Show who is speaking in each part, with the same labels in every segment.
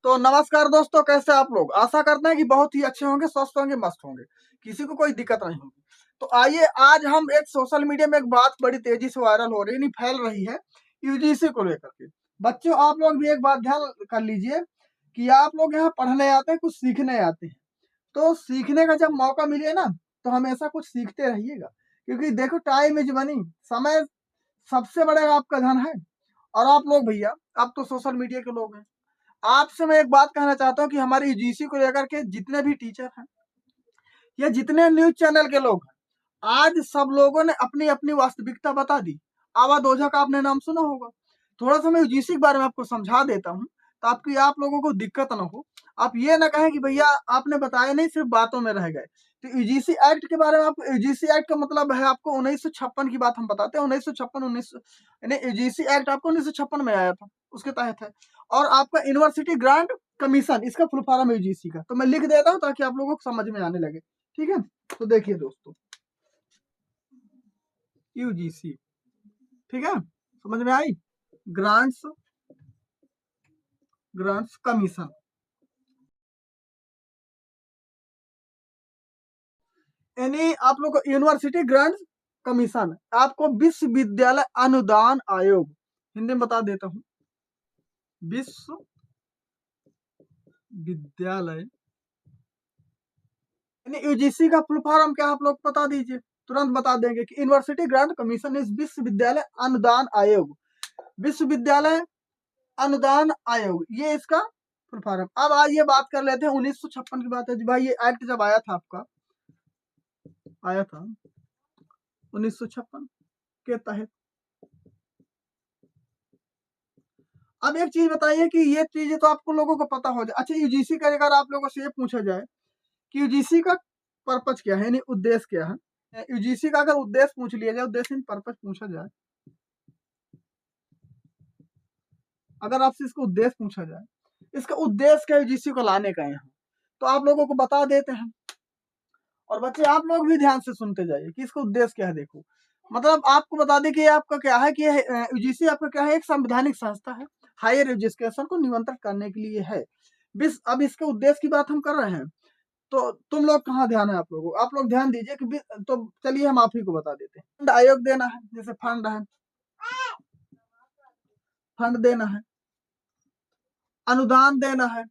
Speaker 1: तो नमस्कार दोस्तों, कैसे आप लोग? आशा करते हैं कि बहुत ही अच्छे होंगे, स्वस्थ होंगे, मस्त होंगे, किसी को कोई दिक्कत नहीं होगी। तो आइए आज हम एक सोशल मीडिया में एक बात बड़ी तेजी से वायरल हो रही है, नहीं फैल रही है, यूजीसी को लेकर के। बच्चों, आप लोग भी एक बात ध्यान कर लीजिए कि आप लोग यहाँ पढ़ने आते हैं, कुछ सीखने आते हैं। तो सीखने का जब मौका मिले ना, तो हमेशा कुछ सीखते रहिएगा, क्योंकि देखो टाइम इज मनी, समय सबसे बड़ा आपका धन है। और आप लोग भैया, आप तो सोशल मीडिया के लोग हैं, आपसे मैं एक बात कहना चाहता हूँ कि हमारी यूजीसी को लेकर के जितने भी टीचर हैं या जितने न्यूज चैनल के लोग हैं, आज सब लोगों ने अपनी अपनी वास्तविकता बता दी। आवाज ओझा का आपने नाम सुना होगा। थोड़ा सा मैं यूजीसी के बारे में आपको समझा देता हूँ, ताकि आप लोगों को दिक्कत ना हो। आप ये ना कहें कि भैया आपने बताया नहीं, सिर्फ बातों में रह गए। तो यूजीसी एक्ट के बारे में, आपको यूजीसी एक्ट का मतलब है, आपको 1956 की बात हम बताते हैं। 1956 19 यानी यूजीसी एक्ट आपको 1956 में आया था, उसके तहत है। और आपका यूनिवर्सिटी ग्रांट कमीशन, इसका फुल फॉर्म है यूजीसी का। तो मैं लिख देता हूँ ताकि आप लोगों को समझ में आने लगे। ठीक है, तो देखिए दोस्तों, यूजीसी, ठीक है, समझ में आई? ग्रांट्स ग्रांट्स कमीशन, यानी आप लोग को यूनिवर्सिटी ग्रांट्स कमीशन, आपको विश्वविद्यालय अनुदान आयोग, हिंदी में बता देता हूँ, विश्वविद्यालय, यानी यूजीसी का फुल फॉर्म क्या आप लोग बता दीजिए, तुरंत बता देंगे कि यूनिवर्सिटी ग्रांट कमीशन इज विश्वविद्यालय अनुदान आयोग। विश्वविद्यालय अनुदान आयोग, ये इसका फुल फॉर्म। अब आइए बात कर लेते हैं 1956 की बात है जी भाई। ये एक्ट जब आया था, आपका आया था 1956 के तहत। अब एक चीज बताइए कि ये चीजें तो आपको लोगों को पता हो जाए। अच्छा, यूजीसी का अगर आप लोगों से ये पूछा जाए कि यूजीसी का पर्पज क्या है, यानी उद्देश्य क्या है, यूजीसी का अगर उद्देश्य पूछ लिया जाए, उद्देश्य पर्पज पूछा जाए, अगर आपसे इसका उद्देश्य पूछा जाए, इसका उद्देश्य क्या यूजीसी को लाने का यहाँ, तो आप लोगों को बता देते हैं। और बच्चे आप लोग भी ध्यान से सुनते जाइए कि इसका उद्देश्य क्या है। देखो, मतलब आपको बता दें कि आपका क्या है कि यूजीसी आपका क्या है, एक संवैधानिक संस्था है, हायर एजुकेशन को नियंत्रित करने के लिए है। अब इसके उद्देश्य की बात हम कर रहे हैं, तो तुम लोग कहाँ ध्यान है आप लोगों को? आप लोग ध्यान दीजिए कि तो चलिए हम आप ही को बता देते हैं। फंड आयोग देना है, जैसे फंड है, फंड देना है, अनुदान देना है,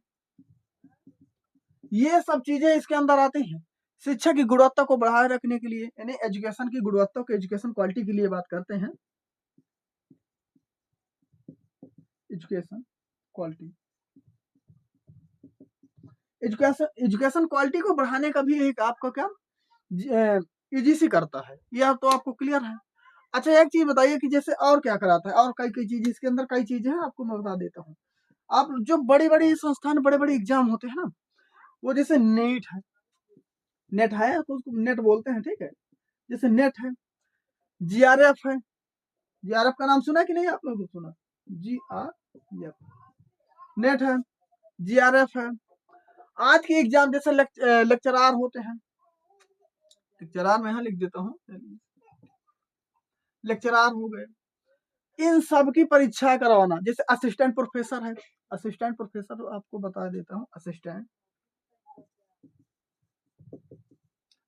Speaker 1: ये सब चीजें इसके अंदर आती हैं। शिक्षा की गुणवत्ता को बढ़ाए रखने के लिए, यानी एजुकेशन की गुणवत्ता को, एजुकेशन क्वालिटी के लिए बात करते हैं। एजुकेशन क्वालिटी, एजुकेशन क्वालिटी को बढ़ाने का भी एक आपका क्या यूजीसी करता है, यह तो आपको क्लियर है। अच्छा, एक चीज बताइए कि जैसे और क्या कराता है, और कई कई चीजें इसके अंदर, कई चीजें हैं, आपको मैं बता देता हूँ। आप जो बड़ी बड़ी संस्थान, बड़े बड़े एग्जाम होते हैं ना, वो जैसे नेट है, नेट है तो उसको नेट बोलते हैं, ठीक है, जैसे नेट है, जीआरएफ है। जीआरएफ का नाम सुना कि नहीं आप लोगों को? सुना, जीआरएफ, नेट है, जीआरएफ है। आज के एग्जाम जैसे लेक्चरार होते हैं, लेक्चरार मैं यहाँ लिख देता हूँ, लेक्चरार हो गए, इन सब की परीक्षा करवाना। जैसे असिस्टेंट प्रोफेसर है, असिस्टेंट प्रोफेसर आपको बता देता हूँ, assistant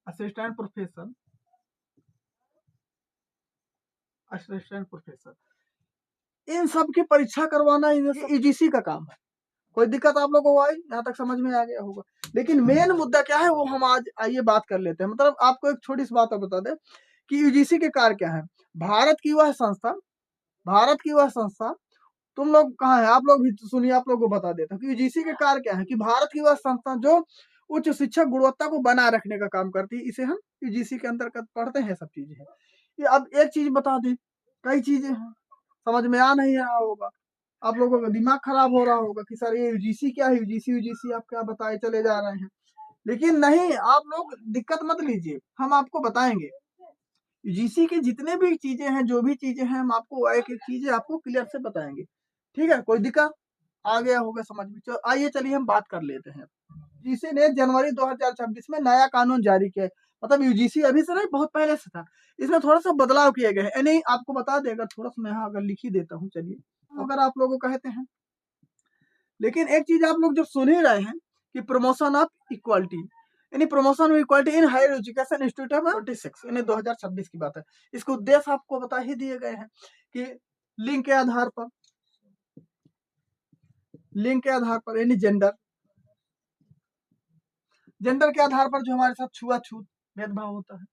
Speaker 1: assistant professor, assistant professor, इन सब की परीक्षा करवाना यूजीसी का काम है। कोई दिक्कत आप लोगों को आई? यहाँ तक समझ में आ गया होगा। लेकिन मेन मुद्दा क्या है, वो हम आज आइए बात कर लेते हैं। मतलब आपको एक छोटी सी बात बता दें कि यूजीसी के कार्य क्या है। भारत की वह संस्था, भारत की वह संस्था, तुम लोग कहाँ है, आप लोग भी सुनिए, आप लोग को बता देता हूँ कि यूजीसी के कार्य क्या है, कि भारत की वह संस्था जो उच्च शिक्षा गुणवत्ता को बनाए रखने का काम करती है, इसे हम यूजीसी के अंतर्गत पढ़ते हैं। सब चीजें हैं ये। अब एक चीज बता दें, कई चीजें हैं, समझ में आ नहीं रहा होगा, आप लोगों का दिमाग खराब हो रहा होगा कि सर ये यूजीसी क्या है, यूजीसी यूजीसी आप क्या बताए चले जा रहे हैं। लेकिन नहीं, आप लोग दिक्कत मत लीजिए, हम आपको बताएंगे यूजीसी की जितने भी चीजें हैं, जो भी चीजें हैं, हम आपको एक एक चीजें आपको क्लियर से बताएंगे। ठीक है, कोई दिक्कत आ गया होगा समझ में? आइए चलिए हम बात कर लेते हैं। यूजीसी ने जनवरी 2026 में नया कानून जारी किया है। मतलब यूजीसी अभी से नहीं, बहुत पहले से था। इसमें थोड़ा सा बदलाव किए गए हैं। नहीं, आपको बता दें, अगर थोड़ा सा मैं यहाँ अगर लिख ही देता हूँ, चलिए, अगर आप लोगों कहते हैं लेकिन एक चीज आप लोग जब सुन ही रहे हैं कि प्रमोशन ऑफ इक्वालिटी, यानी promotion of equality in higher education institute of 26, यानी 2026 की बात है। इसके उद्देश्य आपको बता ही दिए गए हैं कि लिंग के आधार पर, यानी जेंडर के आधार पर जो हमारे साथ छुआछूत भेदभाव होता है,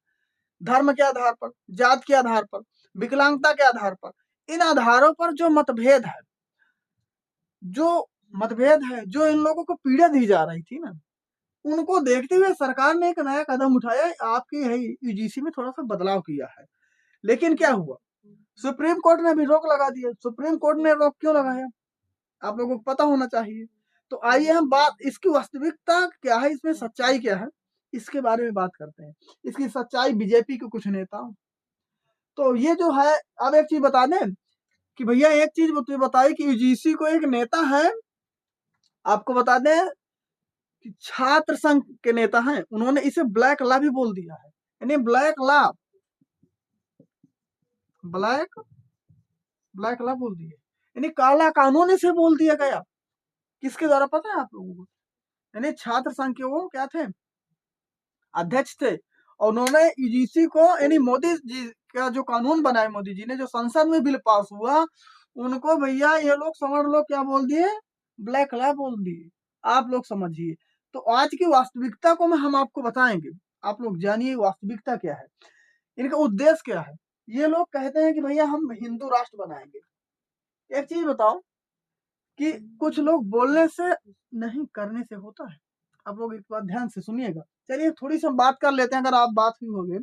Speaker 1: धर्म के आधार पर, जात के आधार पर, विकलांगता के आधार पर, इन आधारों पर जो मतभेद है, जो इन लोगों को पीड़ा दी जा रही थी ना, उनको देखते हुए सरकार ने एक नया कदम उठाया, आपकी है यूजीसी में थोड़ा सा बदलाव किया है। लेकिन क्या हुआ, सुप्रीम कोर्ट ने भी रोक लगा दिया। सुप्रीम कोर्ट ने रोक क्यों लगाया, आप लोगों को पता होना चाहिए। तो आइए हम बात, इसकी वास्तविकता क्या है, इसमें सच्चाई क्या है, इसके बारे में बात करते हैं। इसकी सच्चाई बीजेपी के कुछ नेता, तो ये जो है, अब एक चीज बता दें कि भैया, एक चीज बताइए कि यूजीसी को एक नेता है, आपको बता दें कि छात्र संघ के नेता हैं, उन्होंने इसे ब्लैक लॉ भी बोल दिया है, यानी ब्लैक लॉ बोल दिया, यानी काला कानून इसे बोल दिया गया। किसके द्वारा पता है आप लोगों को, यानी छात्र संघ के वो क्या थे, अध्यक्ष थे, और उन्होंने यूजीसी को, यानी मोदी जी का जो कानून बनाया, मोदी जी ने जो संसद में बिल पास हुआ, उनको भैया ये लोग समझ लो क्या बोल दिए, ब्लैक लॉ बोल दिए। आप लोग समझिए। तो आज की वास्तविकता को हम आपको बताएंगे, आप लोग जानिए वास्तविकता क्या है, इनका उद्देश्य क्या है। ये लोग कहते हैं कि भैया हम हिंदू राष्ट्र बनाएंगे। एक चीज बताओ कि कुछ लोग बोलने से नहीं, करने से होता है। आप लोग एक बात ध्यान से सुनिएगा। चलिए थोड़ी सी हम बात कर लेते हैं, अगर आप बात हुई होगी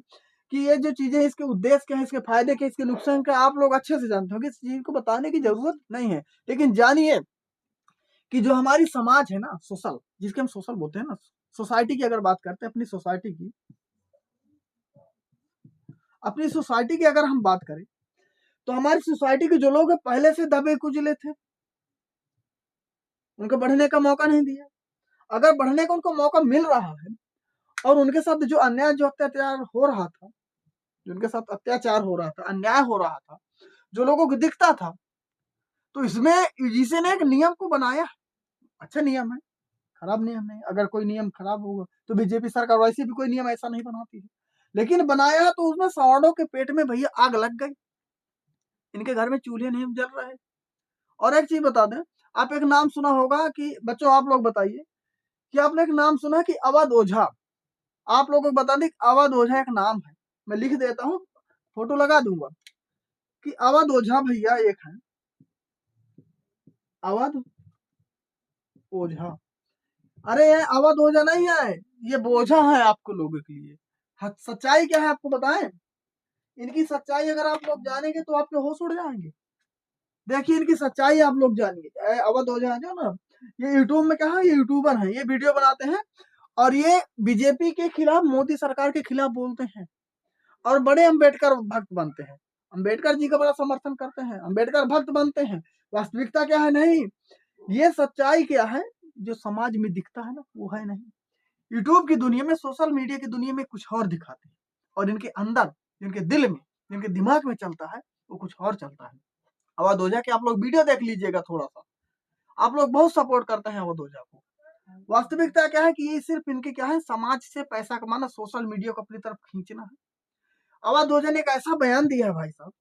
Speaker 1: कि ये जो चीजें, इसके उद्देश्य क्या है, इसके फायदे क्या, इसके नुकसान क्या, आप लोग अच्छे से जानते होंगे, इस चीज को बताने की जरूरत नहीं है। लेकिन जानिए कि जो हमारी समाज है ना, सोशल, जिसके हम सोशल बोलते हैं ना, सोसाइटी की अगर बात करते हैं, अपनी सोसाइटी की अगर हम बात करें, तो हमारी सोसाइटी के जो लोग हैं पहले से दबे कुचले थे, उनको बढ़ने का मौका नहीं दिया। अगर बढ़ने का उनको मौका मिल रहा है, और उनके साथ जो अन्याय, जो अत्याचार हो रहा था, अन्याय हो रहा था, जो लोगों को दिखता था, तो इसमें यूजीसी ने एक नियम को बनाया। अच्छा नियम है, खराब नियम नहीं। अगर कोई नियम खराब होगा तो बीजेपी सरकार वैसे भी कोई नियम ऐसा नहीं बनाती है, लेकिन बनाया तो उसमें सवर्णों के पेट में भैया आग लग गई, इनके घर में चूल्हे नहीं जल रहे। और एक चीज बता दें, आप एक नाम सुना होगा कि बच्चों, आप लोग बताइए कि आपने एक नाम सुना कि अवध ओझा। आप लोगों को बता दें अवध ओझा एक नाम है, मैं लिख देता हूँ, फोटो लगा दूंगा कि अवध ओझा भैया एक है, अवध ओझा। अरे ये अवध ओझा नहीं है, ये बोझा है आपको लोगों के लिए। सच्चाई क्या है आपको बताएं, इनकी सच्चाई अगर आप लोग जानेंगे तो आपके होश उड़ जाएंगे। देखिए इनकी सच्चाई आप लोग जानिए। अवध ओझा है जो ना, ये यूट्यूब में क्या है, ये यूट्यूबर है, ये वीडियो बनाते हैं, और ये बीजेपी के खिलाफ, मोदी सरकार के खिलाफ बोलते हैं, और बड़े अंबेडकर भक्त बनते हैं, अंबेडकर जी का बड़ा समर्थन करते हैं, अंबेडकर भक्त बनते हैं। वास्तविकता क्या है, नहीं, ये सच्चाई क्या है, जो समाज में दिखता है ना, वो है नहीं। यूट्यूब की दुनिया में, सोशल मीडिया की दुनिया में कुछ और दिखाते हैं, और इनके अंदर, इनके दिल में, इनके दिमाग में चलता है, वो कुछ और चलता है। अवध ओझा के आप लोग वीडियो देख लीजिएगा थोड़ा सा, आप लोग बहुत सपोर्ट करते हैं अवध ओझा को। वास्तविकता क्या है कि ये सिर्फ इनके क्या है, समाज से पैसा कमाना, सोशल मीडिया को अपनी तरफ खींचना है। अवध ओझा ने एक ऐसा बयान दिया है भाई साहब,